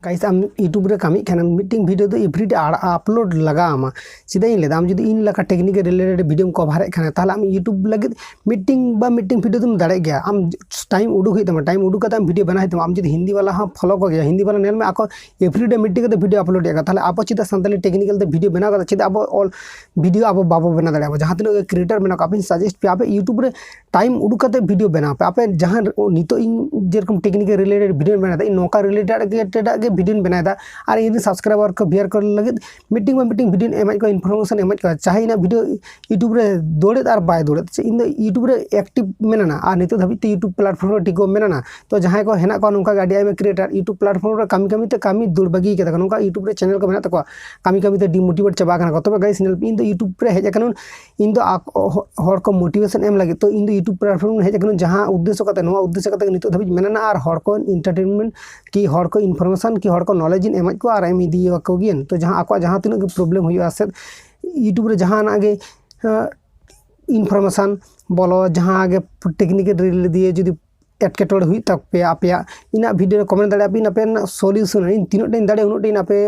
Guys आम YouTube रे कमी खाना मीटिंग वीडियो तो एवरीडे अपलोड लगा आमा सीधा लेदा आम जुदी इन लका टेक्निकल रिलेटेड वीडियो कभार खाना ताहले आम यूट्यूब लगे मीटिंग वीडियो तुम दाड़े गया आम टाइम उडुक हुई तमा टाइम उडुक कता वीडियो बना तमा आम जुदी हिंदी वाला हाँ फॉलो को गया हिंदी वाला नेल में आको एवरीडे मीटिंग के वीडियो अपलोड या ताहले आप चिदा सानताली टेक्निकल वीडियो बना कता चिदा अब ऑल वीडियो अब बाबो बना दाड़े जहां तिनो क्रिएटर बना आप सजेस्ट पे आप यूट्यूब रे टाइम उडुक कते वीडियो बना पे आप जहां नितो इन जेरकम टेक्निकल रिलेटेड वीडियो बना इन नोका रिलेटेड के वीडियो बना और इन सब्सक्राइबर को बियर कर लगे मीटिंग वीडियो एम को इनफॉर्मेशन एम को चाहे इन वीडियो यूट्यूब रे दौड़े और बाय दौड़े इन यूट्यूब रे एक्टिव मेना और नित धाबी यूट्यूब प्लेटफॉर्म रे टिको मेना तो जहां को हेना को नोका गाड़ी आइम क्रिएटर यूट्यूब प्लेटफॉर्म रे कमी दौड़ बगी के नोका यूट्यूब रे चैनल को मेना तको कमी ते डिमोटिवेट चाबा kana तबे गाइस इन यूट्यूब रे हेज अकन इन हर को मोटिवेशन एम लगे तो इन यूट्यूब प्लेटफॉर्म हेज अकन जहां उद्देश्य कते नो उद्देश्य कते नित धाबी मेना और हर को एंटरटेनमेंट की हर को इनफॉर्मेशन की हर को नॉलेज एम को और एम इदी को गेन तो जहां आको जहां तीन प्रॉब्लम हुआ से यूट्यूब रे जहां आगे इनफॉर्मेशन बोलो जहां आगे टेक्निकल रिल दिए जुदी एटकेटोड़ हुई तक पे आपे इन वीडियो कमेंट दाड़े आप पे सॉल्यूशन इन तीन टाइम दाड़े उन टाइम आपे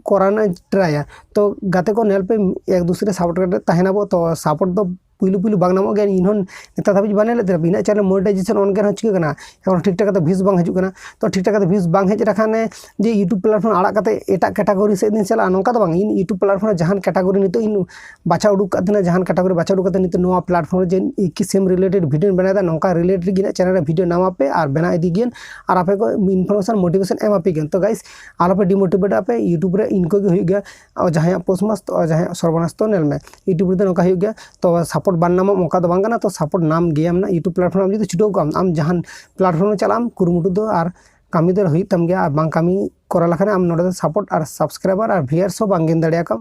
कराना ट्राया तो गाते को नेल पे एक दूसरे सपोर्ट करते तहना बो तो सपोर्ट तो पुलू बांग नामो गया इन नेता धाबी बने लेते इन चैनल मोनेटाइजेशन ऑन के चिकाना एन ठीक ठाक व्यूज बांग हजूना तो ठीक ठाक व्यूज बांग हज रखाने जे यूट्यूब प्लेटफॉर्म आड़ा करते एटा कैटागोरी से दिन चला नौका तो इन यूट्यूब प्लेटफॉर्म जहां कैटागोरी नितो इन बाछा उडुक करते जहां कैटागोरी बाछा उडुक करते नितो नोआ प्लेटफॉर्म जे एक सेम रिलेटेड वीडियो बनादा नौका रिलेटेड गिना चैनल रे वीडियो नामा पे और बना इदी गेन और आपे को इनफॉर्मेशन मोटिवेशन एम आपे गेन तो गाइस आलोपे डिमोटिवेट आपे यूट्यूब रे इनको के हुई गया और जहां पोस्टमास और जहां सर्वनाश तो नेल में यूट्यूब रे नौका हुई गया तो सपोर्ट बान नामा मौका बांगना तो सपोर्ट नाम गया ना यूट्यूब प्लेटफॉर्म जो छुटो आम जहां प्लेटफॉर्म चलाम कुरुमुटु दो और कमी दो हुई तम गया बांग कमी करा लखन आम नोडे सपोर्ट और सब्सक्राइबर और व्यूअर्स हो बांग गेन दाड़िया कम।